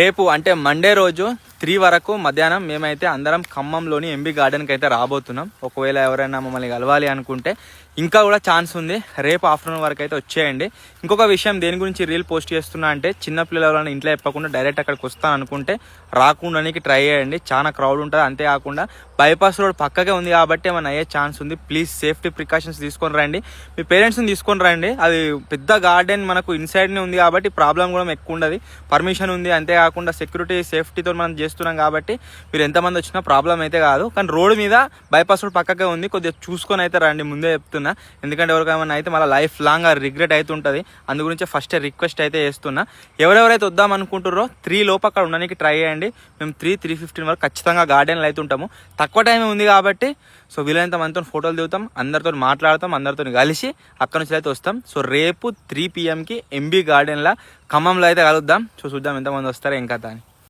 రేపు అంటే మండే రోజు 3 వరకు మధ్యాహ్నం మేమైతే అందరం ఖమ్మంలోని ఎంబీ గార్డెన్కి అయితే రాబోతున్నాం. ఒకవేళ ఎవరైనా మమ్మల్ని కలవాలి అనుకుంటే ఇంకా కూడా ఛాన్స్ ఉంది. రేపు ఆఫ్టర్నూన్ వరకు అయితే వచ్చేయండి. ఇంకొక విషయం దేని గురించి రీల్ పోస్ట్ చేస్తున్నా అంటే చిన్నపిల్లలు ఎవరైనా ఇంట్లో చెప్పకుండా డైరెక్ట్ అక్కడికి వస్తాను అనుకుంటే రాకుండానికి ట్రై చేయండి. చాలా క్రౌడ్ ఉంటుంది. అంతేకాకుండా బైపాస్ రోడ్ పక్కకే ఉంది కాబట్టి ఏమైనా అయ్యే ఛాన్స్ ఉంది. ప్లీజ్ సేఫ్టీ ప్రికాషన్స్ తీసుకొని రండి. మీ పేరెంట్స్ని తీసుకొని రండి. అది పెద్ద గార్డెన్ మనకు ఇన్సైడ్నే ఉంది కాబట్టి ప్రాబ్లం కూడా ఎక్కువ ఉండదు. పర్మిషన్ ఉంది. అంతేకాకుండా సెక్యూరిటీ సేఫ్టీతో మనం చేస్తున్నాం కాబట్టి మీరు ఎంతమంది వచ్చినా ప్రాబ్లం అయితే కాదు. కానీ రోడ్డు మీద బైపాస్ రోడ్ పక్కకే ఉంది. కొద్దిగా చూసుకొని అయితే రండి. ముందే చెప్తున్నా. ఎందుకంటే ఎవరికైనా అయితే మళ్ళీ లైఫ్ లాంగ్ రిగ్రెట్ అవుతుంటుంది. అందు గురించి ఫస్ట్ రిక్వెస్ట్ అయితే చేస్తున్నా. ఎవరెవరైతే వద్దాం అనుకుంటారో 3 లోపు అక్కడ ఉండడానికి ట్రై చేయండి. మేము 3:15 వరకు ఖచ్చితంగా గార్డెన్లో అయితే ఉంటాము. తక్కువ టైం ఉంది కాబట్టి సో వీలైనంత మనతో ఫోటోలు దిగుతాం, అందరితో మాట్లాడతాం, అందరితో కలిసి అక్కడ నుంచి అయితే వస్తాం. సో రేపు 3 PM ఎంబీ గార్డెన్లో ఖమ్మంలో అయితే కలుద్దాం. సో చూద్దాం ఎంతమంది వస్తారో ఇంకా అని.